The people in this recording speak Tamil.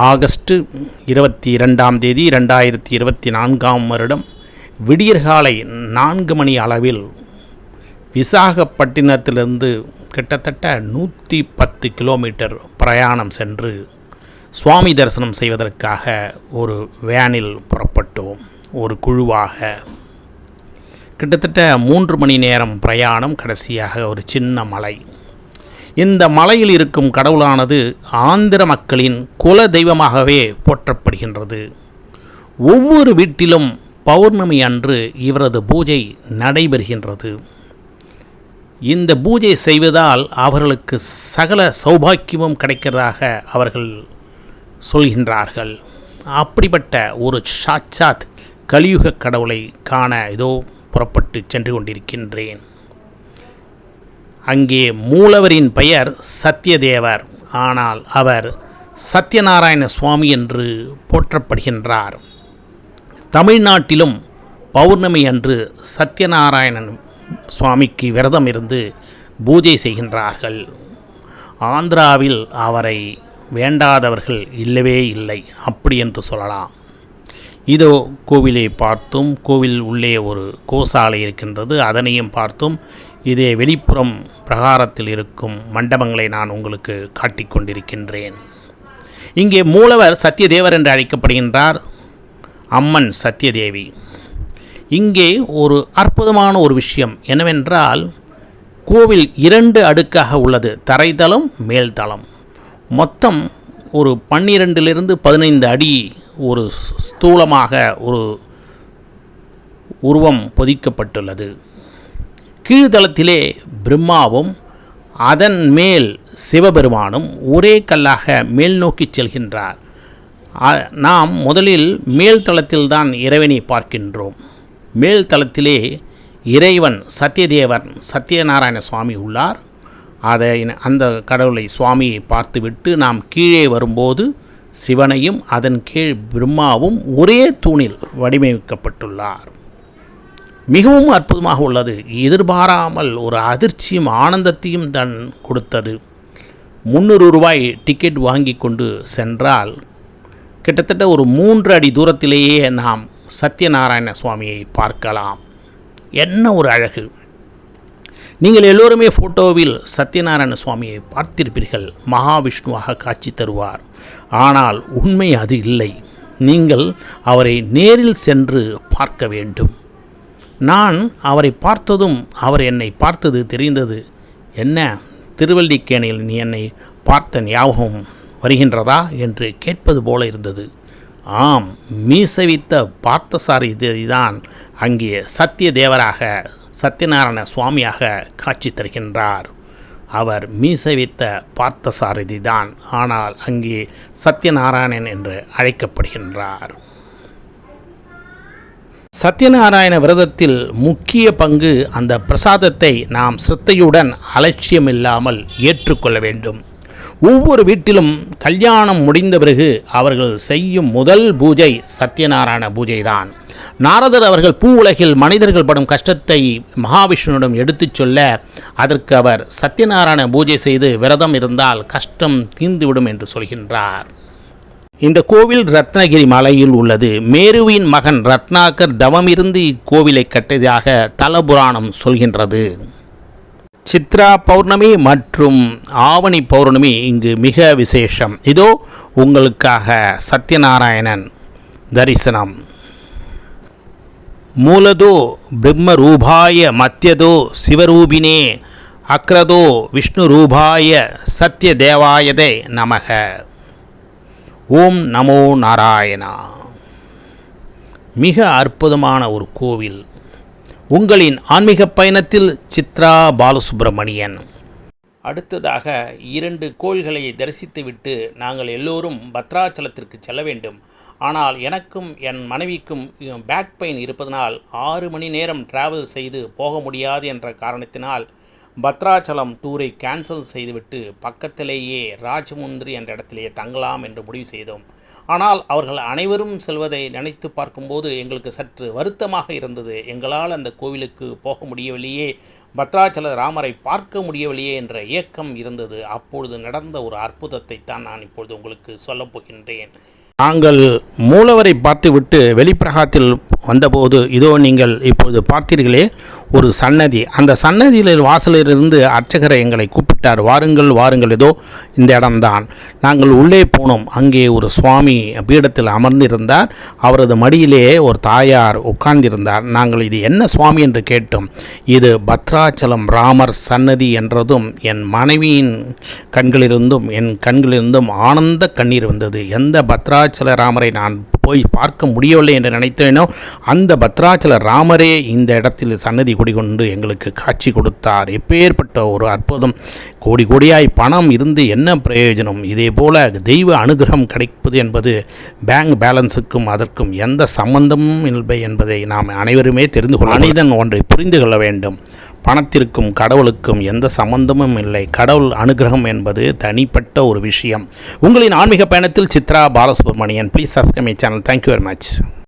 ஆகஸ்ட் 22ஆம் தேதி 2024ஆம் வருடம் விடியற்காலை 4 மணி அளவில் விசாகப்பட்டினத்திலிருந்து கிட்டத்தட்ட 110 கிலோமீட்டர் பிரயாணம் சென்று சுவாமி தரிசனம் செய்வதற்காக ஒரு வேனில் புறப்பட்டோம். ஒரு குழுவாக கிட்டத்தட்ட 3 மணி நேரம் பிரயாணம். கடைசியாக ஒரு சின்ன மலை. இந்த மலையில் இருக்கும் கடவுளானது ஆந்திர மக்களின் குல தெய்வமாகவே போற்றப்படுகின்றது. ஒவ்வொரு வீட்டிலும் பௌர்ணமி அன்று இவரது பூஜை நடைபெறுகின்றது. இந்த பூஜை செய்வதால் அவர்களுக்கு சகல சௌபாக்கியமும் கிடைக்கிறதாக அவர்கள் சொல்கின்றார்கள். அப்படிப்பட்ட ஒரு சாட்சாத் கலியுக கடவுளை காண இதோ புறப்பட்டு சென்று கொண்டிருக்கின்றேன். அங்கே மூலவரின் பெயர் சத்யதேவர். ஆனால் அவர் சத்யநாராயண சுவாமி என்று போற்றப்படுகின்றார். தமிழ்நாட்டிலும் பௌர்ணமி அன்று சத்யநாராயணன் சுவாமிக்கு விரதம் இருந்து பூஜை செய்கின்றார்கள். ஆந்திராவில் அவரை வேண்டாதவர்கள் இல்லவே இல்லை, அப்படி என்று சொல்லலாம். இதோ கோவிலை பார்த்தும், கோவில் உள்ளே ஒரு கோசாலை இருக்கின்றது, அதனையும் பார்த்தும். இதே வெளிப்புறம் பிரகாரத்தில் இருக்கும் மண்டபங்களை நான் உங்களுக்கு காட்டிக் கொண்டிருக்கின்றேன். இங்கே மூலவர் சத்யதேவர் என்று அழைக்கப்படுகின்றார். அம்மன் சத்யதேவி. இங்கே ஒரு அற்புதமான ஒரு விஷயம் என்னவென்றால், கோவில் 2 அடுக்காக உள்ளது. தரைத்தளம், மேல்தளம். மொத்தம் ஒரு 12லிருந்து 15 அடி ஒரு ஸ்தூலமாக ஒரு உருவம் பொதிக்கப்பட்டுள்ளது. கீழ்தளத்திலே பிரம்மாவும் அதன் மேல் சிவபெருமானும் ஒரே கல்லாக மேல் நோக்கி செல்கின்றார். நாம் முதலில் மேல்தளத்தில்தான் இறைவனை பார்க்கின்றோம். மேல்தளத்திலே இறைவன் சத்யதேவர் சத்யநாராயண சுவாமி உள்ளார். அந்த கடவுளை சுவாமியை பார்த்துவிட்டு நாம் கீழே வரும்போது சிவனையும் அதன் கீழ் பிரம்மாவும் ஒரே தூணில் வடிவமைக்கப்பட்டுள்ளார். மிகவும் அற்புதமாக உள்ளது. எதிர்பாராமல் ஒரு அதிர்ச்சியும் ஆனந்தத்தையும் தான் கொடுத்தது. 300 ரூபாய் டிக்கெட் வாங்கி கொண்டு சென்றால் கிட்டத்தட்ட ஒரு 3 அடி தூரத்திலேயே நாம் சத்யநாராயண சுவாமியை பார்க்கலாம். என்ன ஒரு அழகு! நீங்கள் எல்லோருமே ஃபோட்டோவில் சத்யநாராயண சுவாமியை பார்த்திருப்பீர்கள். மகாவிஷ்ணுவாக காட்சி தருவார். ஆனால் உண்மை அது இல்லை. நீங்கள் அவரை நேரில் சென்று பார்க்க வேண்டும். நான் அவரை பார்த்ததும் அவர் என்னை பார்த்தது தெரிந்தது. என்ன, திருவல்லிக்கேணியில் நீ என்னை பார்த்த ஞாபகம் வருகின்றதா என்று கேட்பது போல இருந்தது. ஆம், மீசவித்த பார்த்தசாரதி தான் அங்கே சத்யதேவராக சத்யநாராயண சுவாமியாக காட்சி தருகின்றார். அவர் மீசவித்த பார்த்தசாரதி தான், ஆனால் அங்கே சத்யநாராயணன் என்று அழைக்கப்படுகின்றார். சத்யநாராயண விரதத்தில் முக்கிய பங்கு அந்த பிரசாதத்தை நாம் சிரத்தையுடன் அலட்சியமில்லாமல் ஏற்றுக்கொள்ள வேண்டும். ஒவ்வொரு வீட்டிலும் கல்யாணம் முடிந்த பிறகு அவர்கள் செய்யும் முதல் பூஜை சத்யநாராயண பூஜை தான். நாரதர் அவர்கள் பூ உலகில் மனிதர்கள் படும் கஷ்டத்தை மகாவிஷ்ணுவிடம் எடுத்துச் சொல்ல, அதற்கு அவர் சத்யநாராயண பூஜை செய்து விரதம் இருந்தால் கஷ்டம் தீர்ந்துவிடும் என்று சொல்கின்றார். இந்த கோவில் ரத்னகிரி மலையில் உள்ளது. மேருவின் மகன் ரத்னாகர் தவமிருந்து இக்கோவிலை கட்டியதாக தலபுராணம் சொல்கின்றது. சித்ரா பௌர்ணமி மற்றும் ஆவணி பௌர்ணமி இங்கு மிக விசேஷம். இதோ உங்களுக்காக சத்யநாராயணன் தரிசனம். மூலதோ பிரம்மரூபாய மத்தியதோ சிவரூபினே அக்ரதோ விஷ்ணுரூபாய சத்யதேவாயதே நமக. ஓம் நமோ நாராயணா. மிக அற்புதமான ஒரு கோவில். உங்களின் ஆன்மீக பயணத்தில் சித்ரா பாலசுப்ரமணியன். அடுத்ததாக 2 கோயில்களை தரிசித்துவிட்டு நாங்கள் எல்லோரும் பத்ராச்சலத்திற்கு செல்ல வேண்டும். ஆனால் எனக்கும் என் மனைவிக்கும் பேக் பெயின் இருப்பதனால் 6 மணி நேரம் டிராவல் செய்து போக முடியாது என்ற காரணத்தினால் பத்ராச்சலம் டூரை கேன்சல் செய்துவிட்டு பக்கத்திலேயே ராஜமுந்திரி என்ற இடத்திலேயே தங்கலாம் என்று முடிவு செய்தோம். ஆனால் அவர்கள் அனைவரும் செல்வதை நினைத்து பார்க்கும்போது எங்களுக்கு சற்று வருத்தமாக இருந்தது. எங்களால் அந்த கோவிலுக்கு போக முடியவில்லையே, பத்ராச்சல ராமரை பார்க்க முடியவில்லையே என்ற ஏக்கம் இருந்தது. அப்பொழுது நடந்த ஒரு அற்புதத்தை தான் நான் இப்பொழுது உங்களுக்கு சொல்லப் போகின்றேன். நாங்கள் மூலவரை பார்த்துவிட்டு வெளிப்பிரகாரத்தில் வந்தபோது இதோ நீங்கள் இப்பொழுது பார்த்தீர்களே ஒரு சன்னதி, அந்த சன்னதியில் வாசலிலிருந்து அர்ச்சகரை எங்களை கூப்பிட்டார். வாருங்கள் வாருங்கள், இதோ இந்த இடம்தான். நாங்கள் உள்ளே போனோம். அங்கே ஒரு சுவாமி பீடத்தில் அமர்ந்திருந்தார். அவரது மடியிலே ஒரு தாயார் உட்கார்ந்திருந்தார். நாங்கள் இது என்ன சுவாமி என்று கேட்டோம். இது பத்ராச்சலம் ராமர் சன்னதி என்றதும் என் மனைவியின் கண்களிலிருந்தும் என் கண்களிலிருந்தும் ஆனந்த கண்ணீர் வந்தது. எந்த பத்ராச்சல ராமரை நான் போய் பார்க்க முடியவில்லை என்று நினைத்தேனோ அந்த பத்ராச்சல ராமரே இந்த இடத்தில் சன்னதி குடிகொண்டு எங்களுக்கு காட்சி கொடுத்தார். எப்பேற்பட்ட ஒரு அற்புதம்! கோடி கோடியாய் பணம் இருந்து என்ன பிரயோஜனம்? இதே போல தெய்வ அனுகிரகம் கிடைப்பது என்பது பேங்க் பேலன்ஸுக்கும் அதற்கும் எந்த சம்பந்தமும் இல்லை என்பதை நாம் அனைவருமே தெரிந்து கொள்ள மனிதன் ஒன்றை புரிந்து கொள்ள வேண்டும். பணத்திற்கும் கடவுளுக்கும் எந்த சம்பந்தமும் இல்லை. கடவுள் அனுகிரகம் என்பது தனிப்பட்ட ஒரு விஷயம். உங்களின் ஆன்மீக பயணத்தில் Chitra Balasubramanian. Please subscribe my channel. Thank you very much.